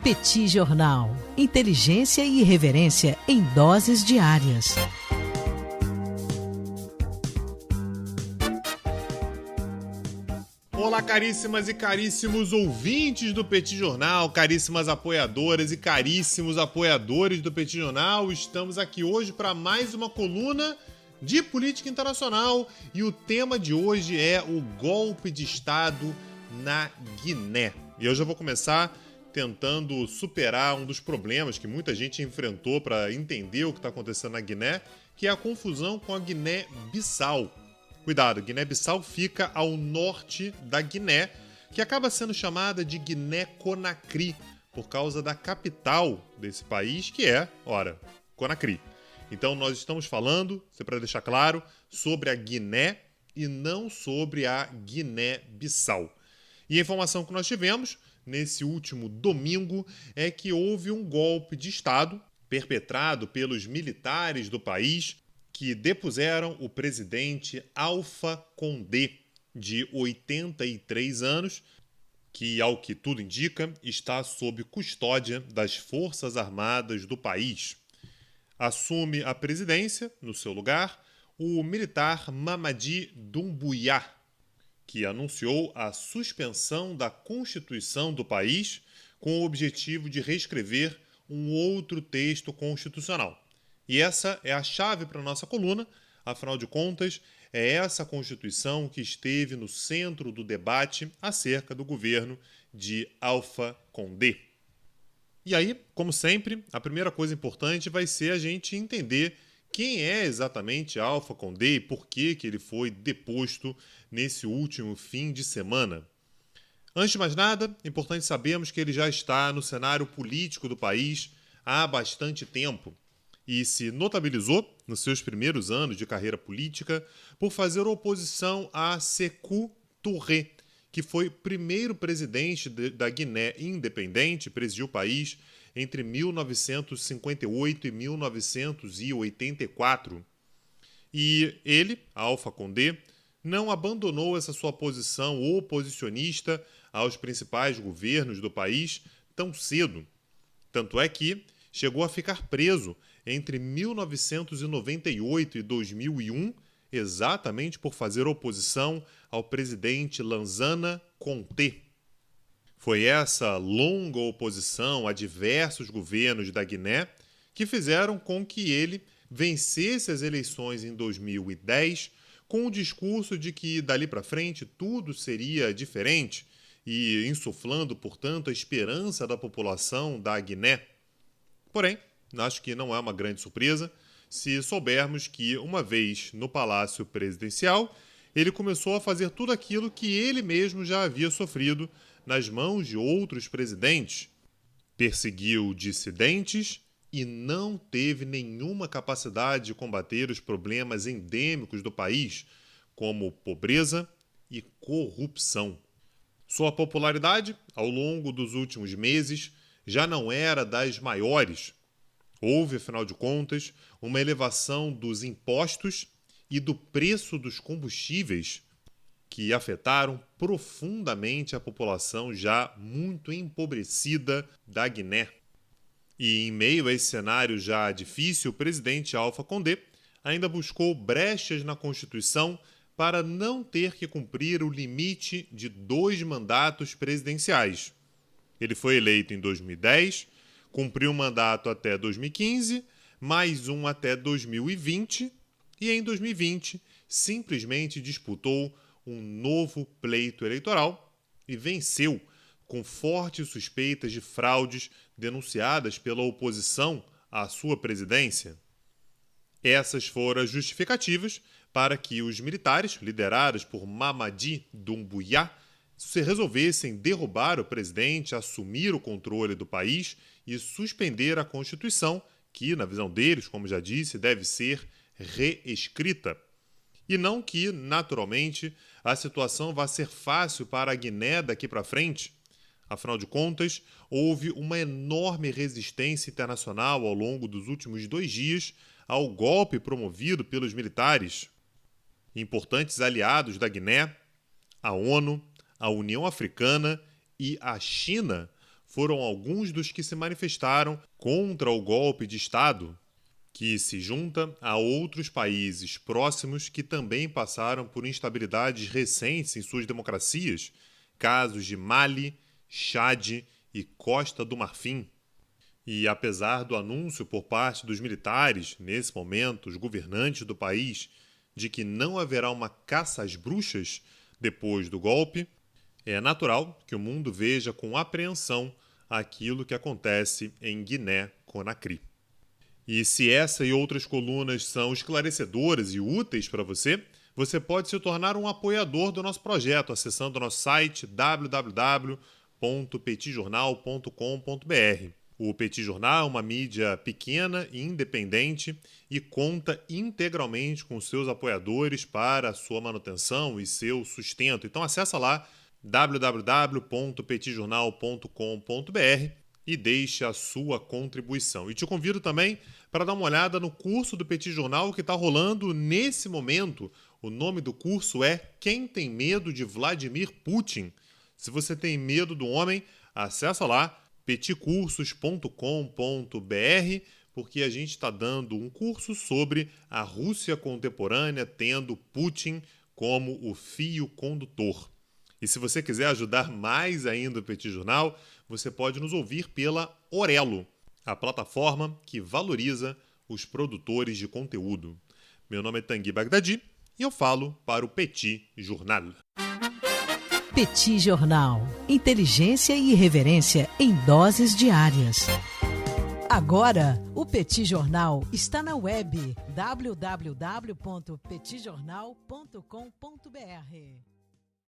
Petit Jornal. Inteligência e irreverência em doses diárias. Olá, caríssimas e caríssimos ouvintes do Petit Jornal, caríssimas apoiadoras e caríssimos apoiadores do Petit Jornal. Estamos aqui hoje para mais uma coluna de política internacional e o tema de hoje é o golpe de Estado na Guiné. E eu já vou começar tentando superar um dos problemas que muita gente enfrentou para entender o que está acontecendo na Guiné, que é a confusão com a Guiné-Bissau. Cuidado, Guiné-Bissau fica ao norte da Guiné, que acaba sendo chamada de Guiné-Conakry, por causa da capital desse país, que é, Conakry. Então nós estamos falando, para deixar claro, sobre a Guiné e não sobre a Guiné-Bissau. E a informação que nós tivemos nesse último domingo é que houve um golpe de Estado perpetrado pelos militares do país que depuseram o presidente Alpha Condé, de 83 anos, que, ao que tudo indica, está sob custódia das Forças Armadas do país. Assume a presidência, no seu lugar, o militar Mamadi Doumbouya, que anunciou a suspensão da Constituição do país com o objetivo de reescrever um outro texto constitucional. E essa é a chave para a nossa coluna, afinal de contas, é essa Constituição que esteve no centro do debate acerca do governo de Alpha Condé. E aí, como sempre, a primeira coisa importante vai ser a gente entender quem é exatamente Alpha Condé e por que ele foi deposto nesse último fim de semana. Antes de mais nada, é importante sabermos que ele já está no cenário político do país há bastante tempo e se notabilizou nos seus primeiros anos de carreira política por fazer oposição a Sékou Touré, que foi primeiro presidente da Guiné independente, presidiu o país entre 1958 e 1984. E ele, Alpha Condé, não abandonou essa sua posição oposicionista aos principais governos do país tão cedo. Tanto é que chegou a ficar preso entre 1998 e 2001, exatamente por fazer oposição ao presidente Lansana Conté. Foi essa longa oposição a diversos governos da Guiné que fizeram com que ele vencesse as eleições em 2010 com o discurso de que dali para frente tudo seria diferente e insuflando, portanto, a esperança da população da Guiné. Porém, acho que não é uma grande surpresa se soubermos que, uma vez no Palácio Presidencial, ele começou a fazer tudo aquilo que ele mesmo já havia sofrido nas mãos de outros presidentes. Perseguiu dissidentes e não teve nenhuma capacidade de combater os problemas endêmicos do país, como pobreza e corrupção. Sua popularidade, ao longo dos últimos meses, já não era das maiores. Houve, afinal de contas, uma elevação dos impostos e do preço dos combustíveis que afetaram profundamente a população já muito empobrecida da Guiné. E em meio a esse cenário já difícil, o presidente Alpha Condé ainda buscou brechas na Constituição para não ter que cumprir o limite de 2 mandatos presidenciais. Ele foi eleito em 2010, cumpriu um mandato até 2015, mais um até 2020 e em 2020 simplesmente disputou um novo pleito eleitoral e venceu com fortes suspeitas de fraudes denunciadas pela oposição à sua presidência. Essas foram as justificativas para que os militares, liderados por Mamadi Doumbouya, se resolvessem derrubar o presidente, assumir o controle do país e suspender a Constituição, que, na visão deles, como já disse, deve ser reescrita. E não que, naturalmente, a situação vá ser fácil para a Guiné daqui para frente. Afinal de contas, houve uma enorme resistência internacional ao longo dos últimos 2 dias ao golpe promovido pelos militares. Importantes aliados da Guiné, a ONU, a União Africana e a China foram alguns dos que se manifestaram contra o golpe de Estado, que se junta a outros países próximos que também passaram por instabilidades recentes em suas democracias, casos de Mali, Chad e Costa do Marfim. E apesar do anúncio por parte dos militares, nesse momento, os governantes do país, de que não haverá uma caça às bruxas depois do golpe, é natural que o mundo veja com apreensão aquilo que acontece em Guiné-Conakry. E se essa e outras colunas são esclarecedoras e úteis para você, você pode se tornar um apoiador do nosso projeto acessando o nosso site www.petitjornal.com.br. O Petit Jornal é uma mídia pequena e independente e conta integralmente com seus apoiadores para a sua manutenção e seu sustento. Então acessa lá www.petitjornal.com.br e deixe a sua contribuição. E te convido também para dar uma olhada no curso do Petit Jornal que está rolando nesse momento. O nome do curso é Quem Tem Medo de Vladimir Putin? Se você tem medo do homem, acessa lá petcursos.com.br, porque a gente está dando um curso sobre a Rússia contemporânea, tendo Putin como o fio condutor. E se você quiser ajudar mais ainda o Petit Jornal, você pode nos ouvir pela Orelo, a plataforma que valoriza os produtores de conteúdo. Meu nome é Tanguy Bagdadi e eu falo para o Petit Jornal. Petit Jornal. Inteligência e irreverência em doses diárias. Agora, o Petit Jornal está na web www.petitjornal.com.br.